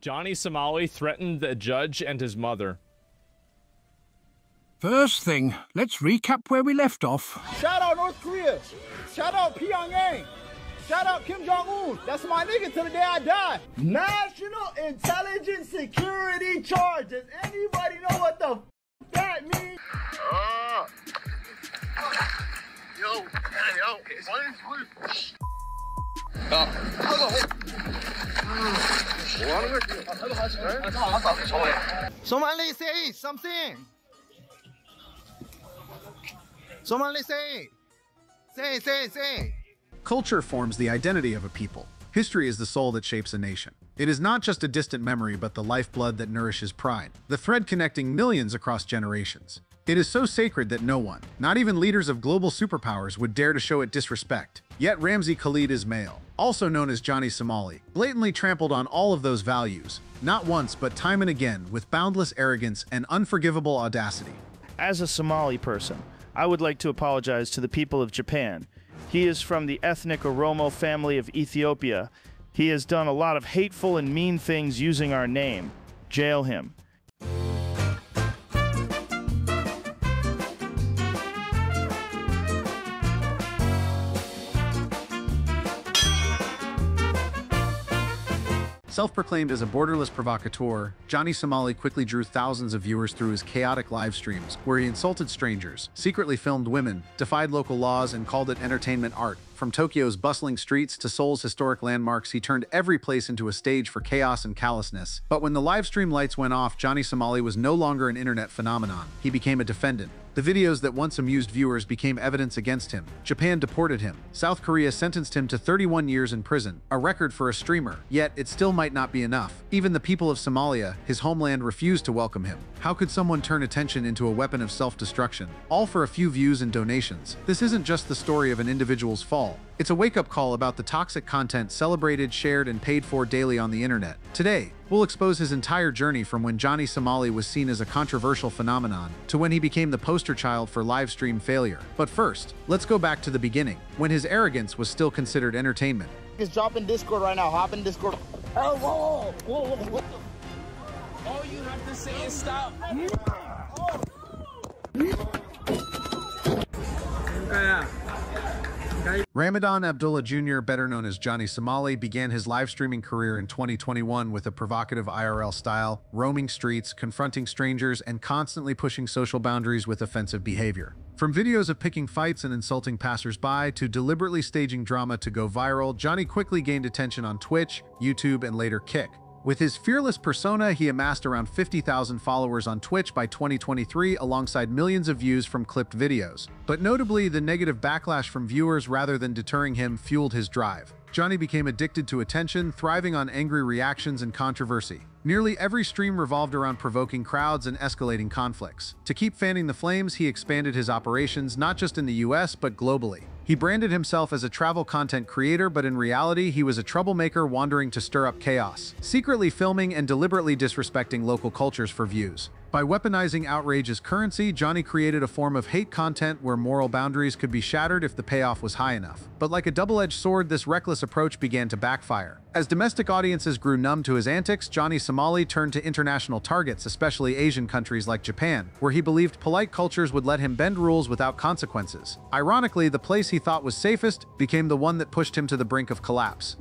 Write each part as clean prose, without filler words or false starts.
Johnny Somali threatened the judge and his mother. First thing, let's recap where we left off. Shout out North Korea. Shout out Pyongyang. Shout out Kim Jong-un. That's my nigga till the day I die. National Intelligence Security Charges. Anybody know what the that means? Yo. Somali say something. Somali say. Say. Culture forms the identity of a people. History is the soul that shapes a nation. It is not just a distant memory, but the lifeblood that nourishes pride, the thread connecting millions across generations. It is so sacred that no one, not even leaders of global superpowers, would dare to show it disrespect. Yet Ramsey Khalid Ismail, also known as Johnny Somali, blatantly trampled on all of those values, not once but time and again, with boundless arrogance and unforgivable audacity. As a Somali person, I would like to apologize to the people of Japan. He is from the ethnic Oromo family of Ethiopia. He has done a lot of hateful and mean things using our name. Jail him. Self-proclaimed as a borderless provocateur, Johnny Somali quickly drew thousands of viewers through his chaotic live streams, where he insulted strangers, secretly filmed women, defied local laws, and called it entertainment art. From Tokyo's bustling streets to Seoul's historic landmarks, he turned every place into a stage for chaos and callousness. But when the livestream lights went off, Johnny Somali was no longer an internet phenomenon. He became a defendant. The videos that once amused viewers became evidence against him. Japan deported him. South Korea sentenced him to 31 years in prison, a record for a streamer. Yet, it still might not be enough. Even the people of Somalia, his homeland, refused to welcome him. How could someone turn attention into a weapon of self-destruction? All for a few views and donations. This isn't just the story of an individual's fall. It's a wake-up call about the toxic content celebrated, shared, and paid for daily on the internet. Today, we'll expose his entire journey from when Johnny Somali was seen as a controversial phenomenon to when he became the poster child for live stream failure. But first, let's go back to the beginning, when his arrogance was still considered entertainment. Just drop in Discord right now. Hop in Discord. Oh, whoa. All you have to say is stop. Ramadan Abdullah Jr., better known as Johnny Somali, began his live streaming career in 2021 with a provocative IRL style, roaming streets, confronting strangers, and constantly pushing social boundaries with offensive behavior. From videos of picking fights and insulting passers-by to deliberately staging drama to go viral, Johnny quickly gained attention on Twitch, YouTube, and later Kick. With his fearless persona, he amassed around 50,000 followers on Twitch by 2023 alongside millions of views from clipped videos. But notably, the negative backlash from viewers rather than deterring him fueled his drive. Johnny became addicted to attention, thriving on angry reactions and controversy. Nearly every stream revolved around provoking crowds and escalating conflicts. To keep fanning the flames, he expanded his operations not just in the US, but globally. He branded himself as a travel content creator, but in reality, he was a troublemaker wandering to stir up chaos, secretly filming and deliberately disrespecting local cultures for views. By weaponizing outrage as currency, Johnny created a form of hate content where moral boundaries could be shattered if the payoff was high enough. But like a double-edged sword, this reckless approach began to backfire. As domestic audiences grew numb to his antics, Johnny Somali turned to international targets, especially Asian countries like Japan, where he believed polite cultures would let him bend rules without consequences. Ironically, the place he thought was safest became the one that pushed him to the brink of collapse.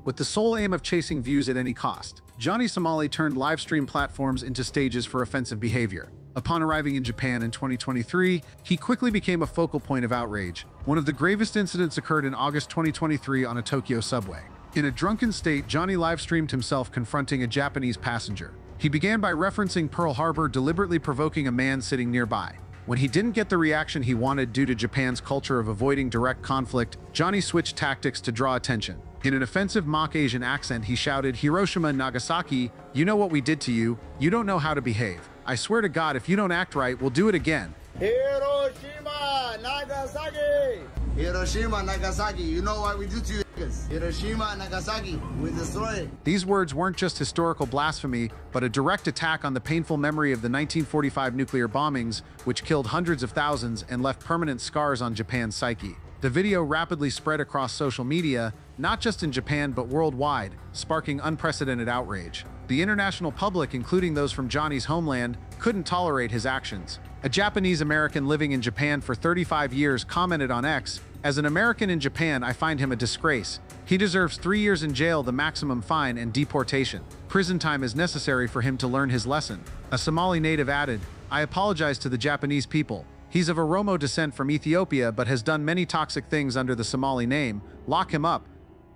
With the sole aim of chasing views at any cost, Johnny Somali turned live stream platforms into stages for offensive behavior. Upon arriving in Japan in 2023, he quickly became a focal point of outrage. One of the gravest incidents occurred in August 2023 on a Tokyo subway. In a drunken state, Johnny live-streamed himself confronting a Japanese passenger. He began by referencing Pearl Harbor, deliberately provoking a man sitting nearby. When he didn't get the reaction he wanted due to Japan's culture of avoiding direct conflict, Johnny switched tactics to draw attention. In an offensive mock Asian accent, he shouted, "Hiroshima, Nagasaki, you know what we did to you. You don't know how to behave. I swear to God, if you don't act right, we'll do it again." Hiroshima, Nagasaki. Hiroshima, Nagasaki, you know what we did to you. Hiroshima, Nagasaki, we destroy. These words weren't just historical blasphemy, but a direct attack on the painful memory of the 1945 nuclear bombings, which killed hundreds of thousands and left permanent scars on Japan's psyche. The video rapidly spread across social media, not just in Japan but worldwide, sparking unprecedented outrage. The international public, including those from Johnny's homeland, couldn't tolerate his actions. A Japanese American living in Japan for 35 years commented on X, "As an American in Japan, I find him a disgrace. He deserves 3 years in jail, the maximum fine, and deportation. Prison time is necessary for him to learn his lesson." A Somali native added, "I apologize to the Japanese people. He's of Oromo descent from Ethiopia but has done many toxic things under the Somali name. Lock him up."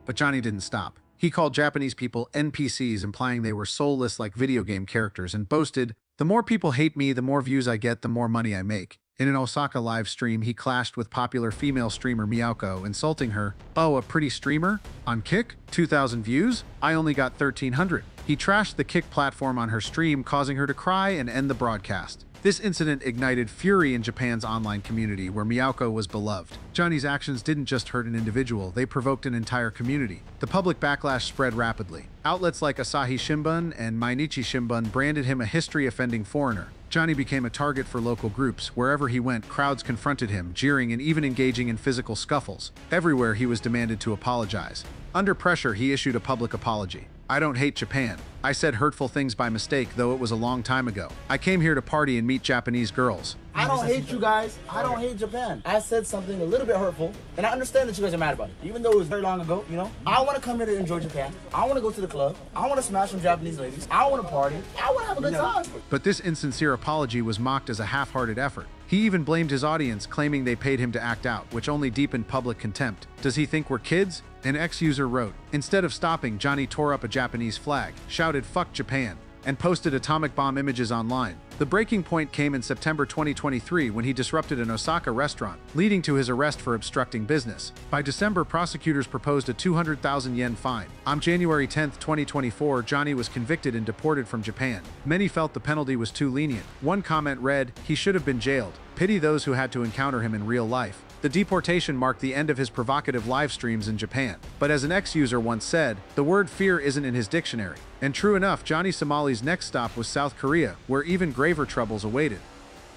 But Johnny didn't stop. He called Japanese people NPCs, implying they were soulless like video game characters, and boasted, "The more people hate me, the more views I get, the more money I make." In an Osaka live stream, he clashed with popular female streamer Miyako, insulting her. "Oh, a pretty streamer? On Kick? 2,000 views? I only got 1,300. He trashed the Kick platform on her stream, causing her to cry and end the broadcast. This incident ignited fury in Japan's online community, where Miyako was beloved. Johnny's actions didn't just hurt an individual, they provoked an entire community. The public backlash spread rapidly. Outlets like Asahi Shimbun and Mainichi Shimbun branded him a history-offending foreigner. Johnny became a target for local groups. Wherever he went, crowds confronted him, jeering and even engaging in physical scuffles. Everywhere he was demanded to apologize. Under pressure, he issued a public apology. "I don't hate Japan. I said hurtful things by mistake, though it was a long time ago. I came here to party and meet Japanese girls." I don't hate you guys. I don't hate Japan. I said something a little bit hurtful, and I understand that you guys are mad about it. Even though it was very long ago, I want to come here to enjoy Japan. I want to go to the club. I want to smash some Japanese ladies. I want to party. I want to have a good time. But this insincere apology was mocked as a half-hearted effort. He even blamed his audience, claiming they paid him to act out, which only deepened public contempt. "Does he think we're kids?" An ex-user wrote. Instead of stopping, Johnny tore up a Japanese flag, shouted "Fuck Japan," and posted atomic bomb images online. The breaking point came in September 2023 when he disrupted an Osaka restaurant, leading to his arrest for obstructing business. By December, prosecutors proposed a 200,000 yen fine. On January 10, 2024, Johnny was convicted and deported from Japan. Many felt the penalty was too lenient. One comment read, "He should have been jailed. Pity those who had to encounter him in real life." The deportation marked the end of his provocative live streams in Japan. But as an ex-user once said, the word fear isn't in his dictionary. And true enough, Johnny Somali's next stop was South Korea, where even graver troubles awaited.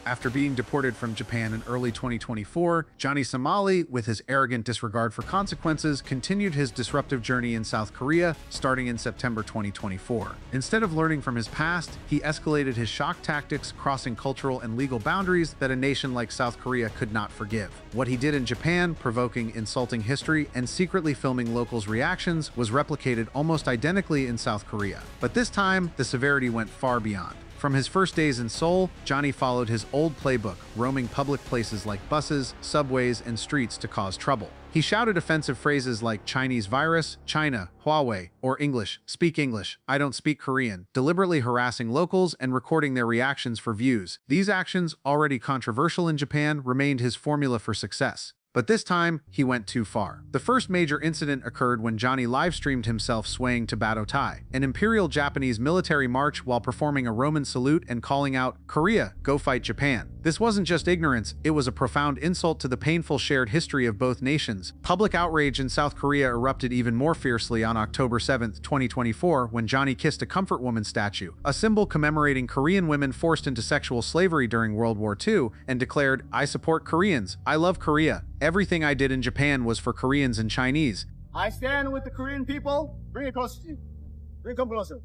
After being deported from Japan in early 2024, Johnny Somali, with his arrogant disregard for consequences, continued his disruptive journey in South Korea, starting in September 2024. Instead of learning from his past, he escalated his shock tactics, crossing cultural and legal boundaries that a nation like South Korea could not forgive. What he did in Japan, provoking, insulting history, and secretly filming locals' reactions, was replicated almost identically in South Korea. But this time, the severity went far beyond. From his first days in Seoul, Johnny followed his old playbook, roaming public places like buses, subways, and streets to cause trouble. He shouted offensive phrases like "Chinese virus," "China," "Huawei," or English, "Speak English, I don't speak Korean," deliberately harassing locals and recording their reactions for views. These actions, already controversial in Japan, remained his formula for success. But this time, he went too far. The first major incident occurred when Johnny live-streamed himself swaying to Badotai, an imperial Japanese military march, while performing a Roman salute and calling out, "Korea, go fight Japan." This wasn't just ignorance, it was a profound insult to the painful shared history of both nations. Public outrage in South Korea erupted even more fiercely on October 7, 2024, when Johnny kissed a comfort woman statue, a symbol commemorating Korean women forced into sexual slavery during World War II, and declared, "I support Koreans. I love Korea. Everything I did in Japan was for Koreans and Chinese." I stand with the Korean people. Bring it closer to you. Come closer.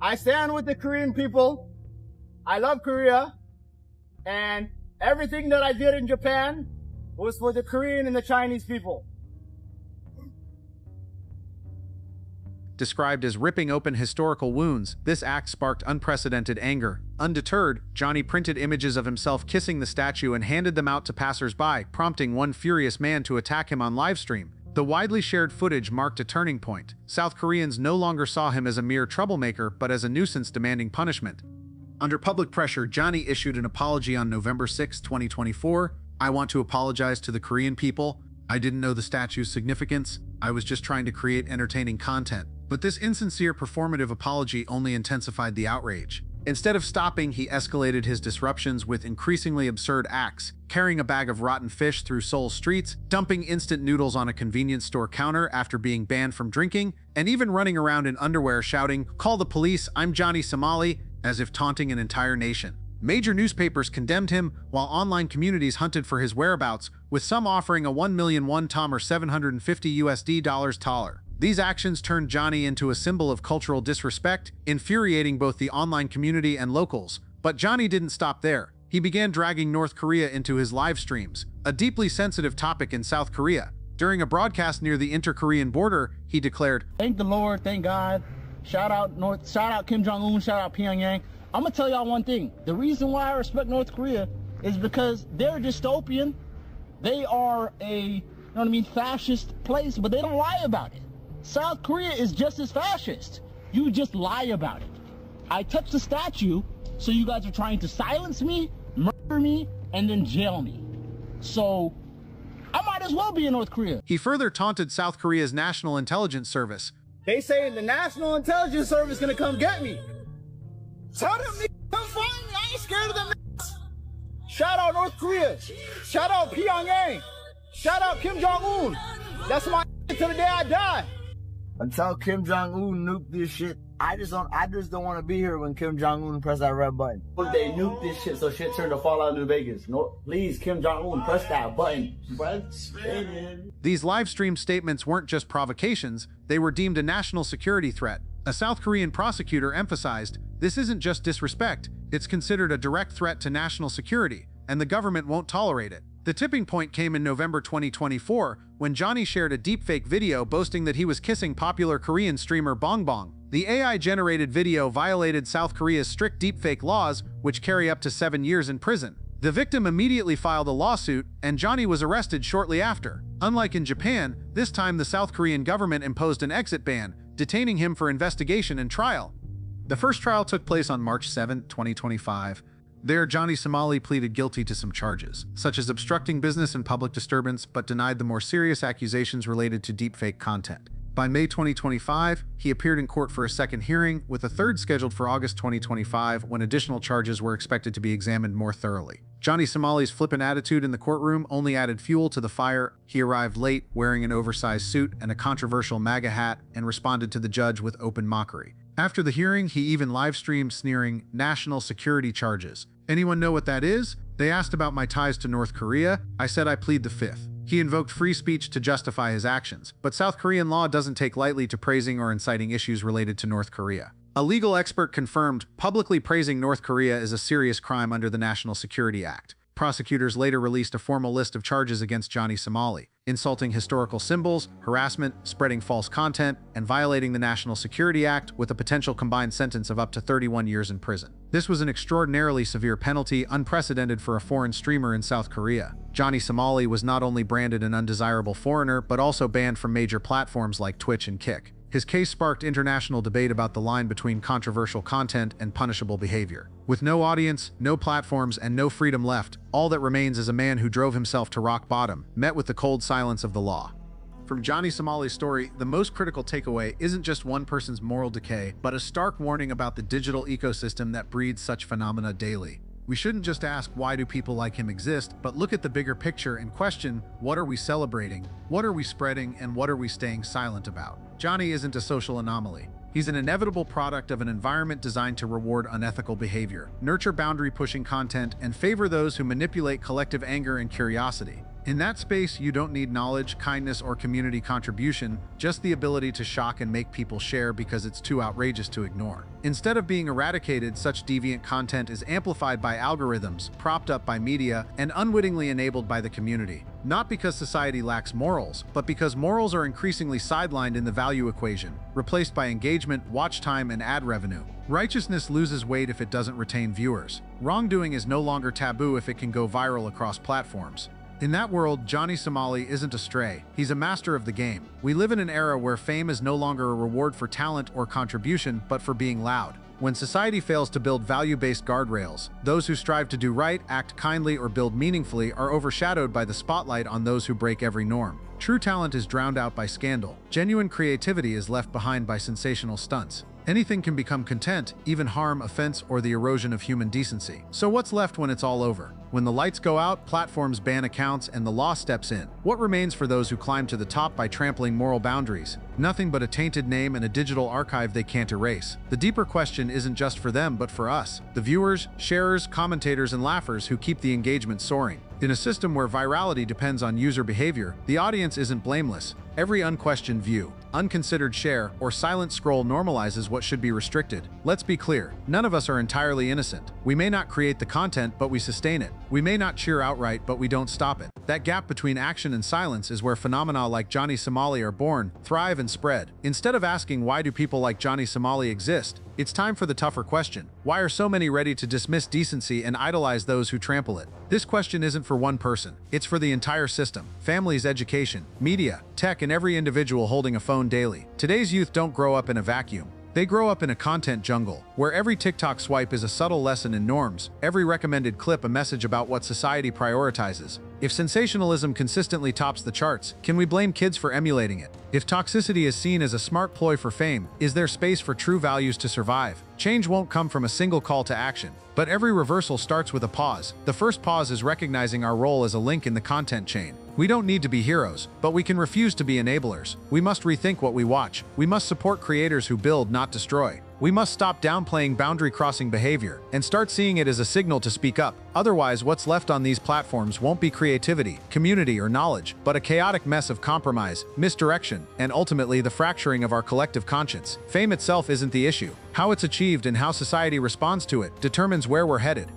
I stand with the Korean people. I love Korea. And everything that I did in Japan was for the Korean and the Chinese people. Described as ripping open historical wounds, this act sparked unprecedented anger. Undeterred, Johnny printed images of himself kissing the statue and handed them out to passers-by, prompting one furious man to attack him on livestream. The widely shared footage marked a turning point. South Koreans no longer saw him as a mere troublemaker, but as a nuisance demanding punishment. Under public pressure, Johnny issued an apology on November 6, 2024. "I want to apologize to the Korean people. I didn't know the statue's significance. I was just trying to create entertaining content." But this insincere performative apology only intensified the outrage. Instead of stopping, he escalated his disruptions with increasingly absurd acts, carrying a bag of rotten fish through Seoul streets, dumping instant noodles on a convenience store counter after being banned from drinking, and even running around in underwear shouting, "Call the police, I'm Johnny Somali," as if taunting an entire nation. Major newspapers condemned him, while online communities hunted for his whereabouts, with some offering a 1 million won-tom or $750 taller. These actions turned Johnny into a symbol of cultural disrespect, infuriating both the online community and locals. But Johnny didn't stop there. He began dragging North Korea into his live streams, a deeply sensitive topic in South Korea. During a broadcast near the inter-Korean border, he declared, Thank the Lord, thank God. Shout out Kim Jong-un, shout out Pyongyang. I'm gonna tell y'all one thing. The reason why I respect North Korea is because they're dystopian. They are a, fascist place, but they don't lie about it. South Korea is just as fascist. You just lie about it. I touched the statue, so you guys are trying to silence me, murder me, and then jail me. So I might as well be in North Korea. He further taunted South Korea's National Intelligence Service. They say the National Intelligence Service gonna come get me. Tell them niggas come find me. I ain't scared of them niggas. Shout out North Korea. Shout out Pyongyang. Shout out Kim Jong-un. That's my till the day I die. Until Kim Jong-un nuke this shit, I just don't want to be here when Kim Jong-un press that red button. They nuke this shit so shit turn to Fallout New Vegas. No, please, Kim Jong-un, press that button. These live stream statements weren't just provocations, they were deemed a national security threat. A South Korean prosecutor emphasized, this isn't just disrespect, it's considered a direct threat to national security, and the government won't tolerate it. The tipping point came in November 2024, when Johnny shared a deepfake video boasting that he was kissing popular Korean streamer Bong Bong. The AI-generated video violated South Korea's strict deepfake laws, which carry up to 7 years in prison. The victim immediately filed a lawsuit, and Johnny was arrested shortly after. Unlike in Japan, this time the South Korean government imposed an exit ban, detaining him for investigation and trial. The first trial took place on March 7, 2025. There, Johnny Somali pleaded guilty to some charges, such as obstructing business and public disturbance, but denied the more serious accusations related to deepfake content. By May 2025, he appeared in court for a second hearing, with a third scheduled for August 2025, when additional charges were expected to be examined more thoroughly. Johnny Somali's flippant attitude in the courtroom only added fuel to the fire. He arrived late, wearing an oversized suit and a controversial MAGA hat, and responded to the judge with open mockery. After the hearing, he even live-streamed sneering national security charges. Anyone know what that is? They asked about my ties to North Korea. I said I plead the fifth. He invoked free speech to justify his actions, but South Korean law doesn't take lightly to praising or inciting issues related to North Korea. A legal expert confirmed publicly praising North Korea is a serious crime under the National Security Act. Prosecutors later released a formal list of charges against Johnny Somali: insulting historical symbols, harassment, spreading false content, and violating the National Security Act, with a potential combined sentence of up to 31 years in prison. This was an extraordinarily severe penalty, unprecedented for a foreign streamer in South Korea. Johnny Somali was not only branded an undesirable foreigner, but also banned from major platforms like Twitch and Kick. His case sparked international debate about the line between controversial content and punishable behavior. With no audience, no platforms, and no freedom left, all that remains is a man who drove himself to rock bottom, met with the cold silence of the law. From Johnny Somali's story, the most critical takeaway isn't just one person's moral decay, but a stark warning about the digital ecosystem that breeds such phenomena daily. We shouldn't just ask, why do people like him exist, but look at the bigger picture and question, what are we celebrating, what are we spreading, and what are we staying silent about? Johnny isn't a social anomaly. He's an inevitable product of an environment designed to reward unethical behavior, nurture boundary-pushing content, and favor those who manipulate collective anger and curiosity. In that space, you don't need knowledge, kindness, or community contribution, just the ability to shock and make people share because it's too outrageous to ignore. Instead of being eradicated, such deviant content is amplified by algorithms, propped up by media, and unwittingly enabled by the community. Not because society lacks morals, but because morals are increasingly sidelined in the value equation, replaced by engagement, watch time, and ad revenue. Righteousness loses weight if it doesn't retain viewers. Wrongdoing is no longer taboo if it can go viral across platforms. In that world, Johnny Somali isn't a stray. He's a master of the game. We live in an era where fame is no longer a reward for talent or contribution, but for being loud. When society fails to build value-based guardrails, those who strive to do right, act kindly, or build meaningfully are overshadowed by the spotlight on those who break every norm. True talent is drowned out by scandal. Genuine creativity is left behind by sensational stunts. Anything can become content, even harm, offense, or the erosion of human decency. So what's left when it's all over? When the lights go out, platforms ban accounts, and the law steps in. What remains for those who climb to the top by trampling moral boundaries? Nothing but a tainted name and a digital archive they can't erase. The deeper question isn't just for them, but for us, the viewers, sharers, commentators, and laughers who keep the engagement soaring. In a system where virality depends on user behavior, the audience isn't blameless. Every unquestioned view, unconsidered share, or silent scroll normalizes what should be restricted. Let's be clear, none of us are entirely innocent. We may not create the content, but we sustain it. We may not cheer outright, but we don't stop it. That gap between action and silence is where phenomena like Johnny Somali are born, thrive, and spread. Instead of asking why do people like Johnny Somali exist, it's time for the tougher question. Why are so many ready to dismiss decency and idolize those who trample it? This question isn't for one person. It's for the entire system. Families, education, media, tech, and every individual holding a phone daily. Today's youth don't grow up in a vacuum. They grow up in a content jungle, where every TikTok swipe is a subtle lesson in norms, every recommended clip a message about what society prioritizes. If sensationalism consistently tops the charts, can we blame kids for emulating it? If toxicity is seen as a smart ploy for fame, is there space for true values to survive? Change won't come from a single call to action, but every reversal starts with a pause. The first pause is recognizing our role as a link in the content chain. We don't need to be heroes, but we can refuse to be enablers. We must rethink what we watch. We must support creators who build, not destroy. We must stop downplaying boundary-crossing behavior and start seeing it as a signal to speak up. Otherwise, what's left on these platforms won't be creativity, community, or knowledge, but a chaotic mess of compromise, misdirection, and ultimately the fracturing of our collective conscience. Fame itself isn't the issue. How it's achieved and how society responds to it determines where we're headed.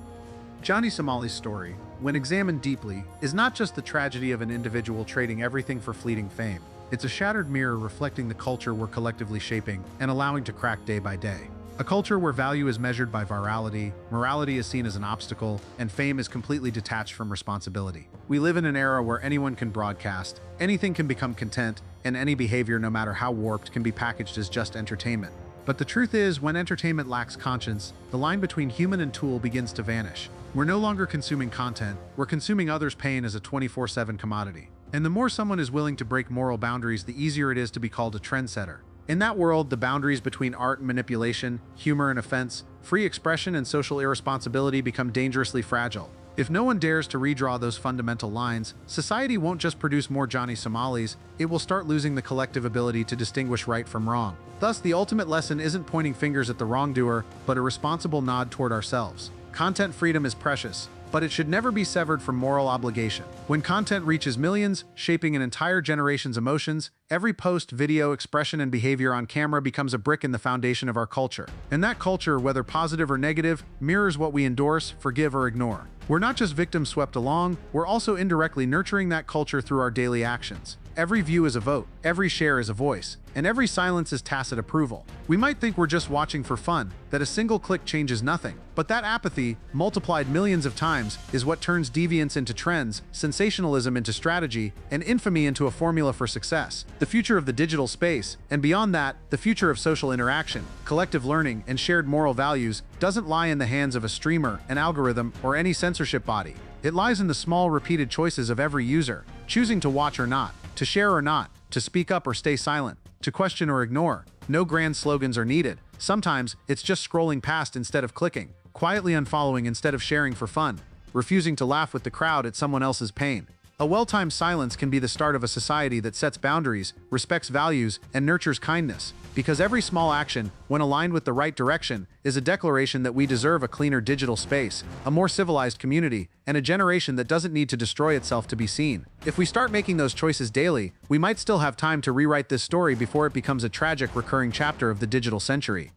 Johnny Somali's story, when examined deeply, is not just the tragedy of an individual trading everything for fleeting fame. It's a shattered mirror reflecting the culture we're collectively shaping and allowing to crack day by day. A culture where value is measured by virality, morality is seen as an obstacle, and fame is completely detached from responsibility. We live in an era where anyone can broadcast, anything can become content, and any behavior, no matter how warped, can be packaged as just entertainment. But the truth is, when entertainment lacks conscience, the line between human and tool begins to vanish. We're no longer consuming content, we're consuming others' pain as a 24/7 commodity. And the more someone is willing to break moral boundaries, the easier it is to be called a trendsetter. In that world, the boundaries between art and manipulation, humor and offense, free expression and social irresponsibility become dangerously fragile. If no one dares to redraw those fundamental lines, society won't just produce more Johnny Somalis, it will start losing the collective ability to distinguish right from wrong. Thus, the ultimate lesson isn't pointing fingers at the wrongdoer, but a responsible nod toward ourselves. Content freedom is precious, but it should never be severed from moral obligation. When content reaches millions, shaping an entire generation's emotions, every post, video, expression, and behavior on camera becomes a brick in the foundation of our culture. And that culture, whether positive or negative, mirrors what we endorse, forgive, or ignore. We're not just victims swept along, we're also indirectly nurturing that culture through our daily actions. Every view is a vote, every share is a voice, and every silence is tacit approval. We might think we're just watching for fun, that a single click changes nothing, but that apathy, multiplied millions of times, is what turns deviance into trends, sensationalism into strategy, and infamy into a formula for success. The future of the digital space, and beyond that, the future of social interaction, collective learning, and shared moral values, doesn't lie in the hands of a streamer, an algorithm, or any censorship body. It lies in the small, repeated choices of every user, choosing to watch or not, to share or not, to speak up or stay silent, to question or ignore. No grand slogans are needed. Sometimes, it's just scrolling past instead of clicking, quietly unfollowing instead of sharing for fun, refusing to laugh with the crowd at someone else's pain. A well-timed silence can be the start of a society that sets boundaries, respects values, and nurtures kindness. Because every small action, when aligned with the right direction, is a declaration that we deserve a cleaner digital space, a more civilized community, and a generation that doesn't need to destroy itself to be seen. If we start making those choices daily, we might still have time to rewrite this story before it becomes a tragic recurring chapter of the digital century.